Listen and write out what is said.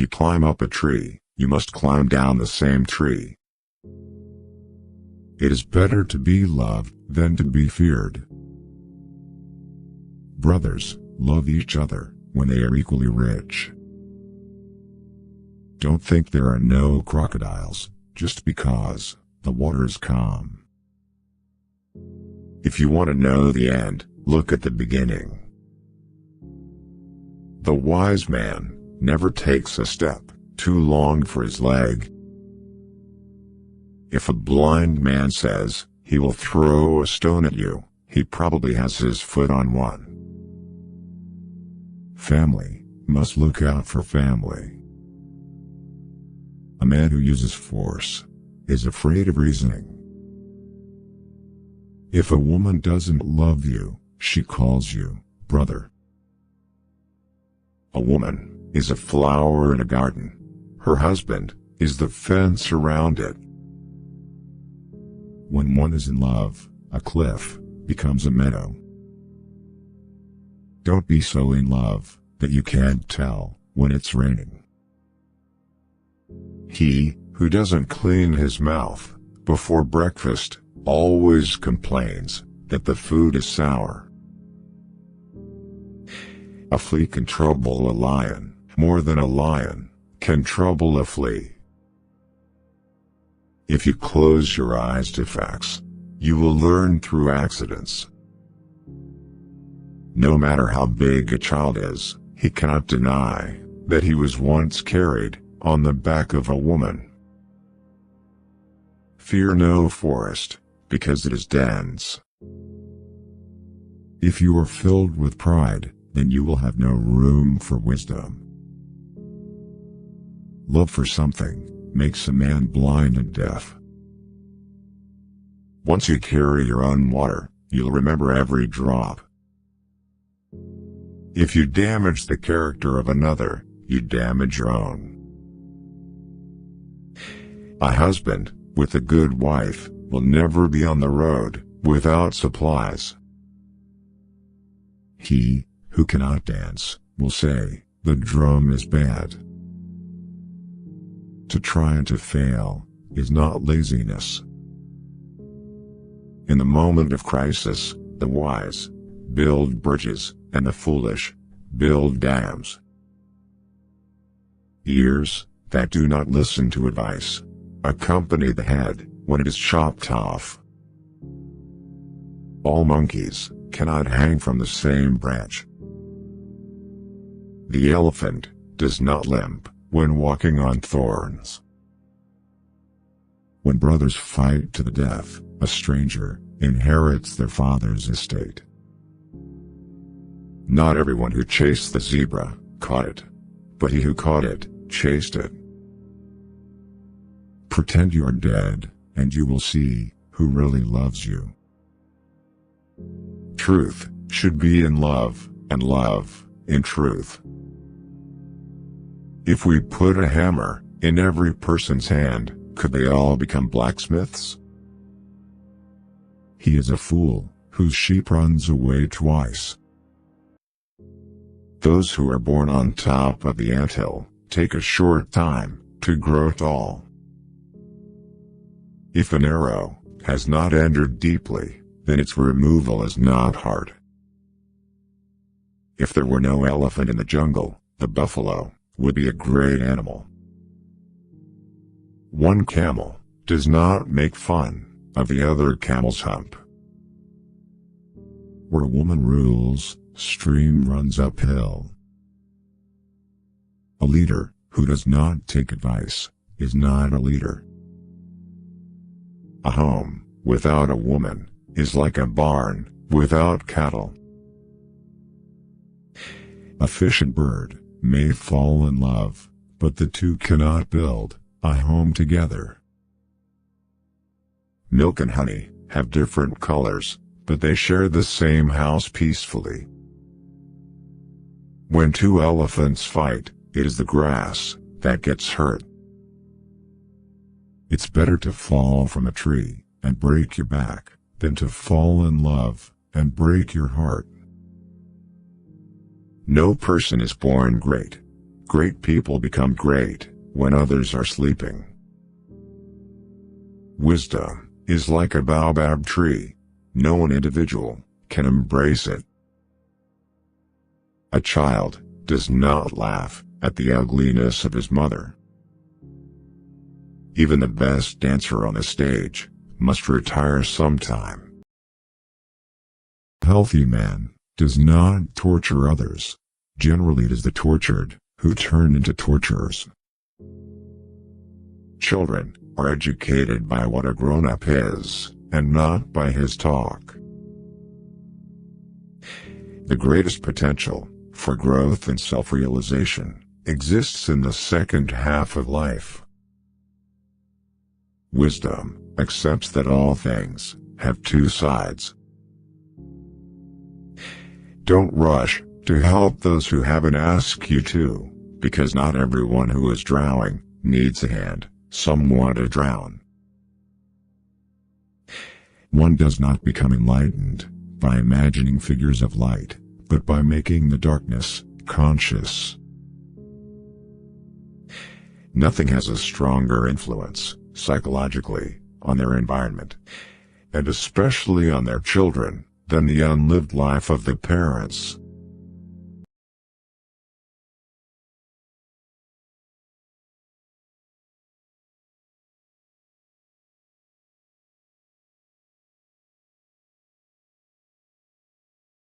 you climb up a tree, you must climb down the same tree. It is better to be loved than to be feared. Brothers, love each other when they are equally rich. Don't think there are no crocodiles just because the water is calm. If you want to know the end, look at the beginning. The wise man never takes a step too long for his leg. If a blind man says he will throw a stone at you, he probably has his foot on one. Family must look out for family. A man who uses force is afraid of reasoning. If a woman doesn't love you, she calls you brother. A woman is a flower in a garden. Her husband is the fence around it. When one is in love, a cliff becomes a meadow. Don't be so in love that you can't tell when it's raining. He who doesn't clean his mouth before breakfast always complains that the food is sour. A flea can trouble a lion more than a lion can trouble a flea. If you close your eyes to facts, you will learn through accidents. No matter how big a child is, he cannot deny that he was once carried on the back of a woman. Fear no forest, because it is dense. If you are filled with pride, then you will have no room for wisdom. Love for something makes a man blind and deaf. Once you carry your own water, you'll remember every drop. If you damage the character of another, you damage your own. A husband with a good wife will never be on the road without supplies. He who cannot dance will say, "The drum is bad." To try and to fail is not laziness. In the moment of crisis, the wise build bridges and the foolish build dams. Ears that do not listen to advice accompany the head when it is chopped off. All monkeys cannot hang from the same branch. The elephant does not limp when walking on thorns. When brothers fight to the death, a stranger inherits their father's estate. Not everyone who chased the zebra caught it, but he who caught it chased it. Pretend you are dead, and you will see who really loves you. Truth should be in love, and love in truth. If we put a hammer in every person's hand, could they all become blacksmiths? He is a fool whose sheep runs away twice. Those who are born on top of the anthill take a short time to grow tall. If an arrow has not entered deeply, then its removal is not hard. If there were no elephant in the jungle, the buffalo would be a great animal. One camel does not make fun of the other camel's hump. Where a woman rules, stream runs uphill. A leader who does not take advice is not a leader. A home without a woman is like a barn without cattle. A fish and bird may fall in love, but the two cannot build a home together. Milk and honey have different colors, but they share the same house peacefully. When two elephants fight, it is the grass that gets hurt. It's better to fall from a tree and break your back than to fall in love and break your heart. No person is born great. Great people become great when others are sleeping. Wisdom is like a baobab tree. No one individual can embrace it. A child does not laugh at the ugliness of his mother. Even the best dancer on the stage must retire sometime. A healthy man does not torture others. Generally, it is the tortured who turn into torturers. Children are educated by what a grown-up is, and not by his talk. The greatest potential for growth and self-realization exists in the second half of life. Wisdom accepts that all things have two sides. Don't rush to help those who haven't asked you to, because not everyone who is drowning needs a hand. Some want to drown. One does not become enlightened by imagining figures of light, but by making the darkness conscious. Nothing has a stronger influence, psychologically, on their environment, and especially on their children, than the unlived life of the parents.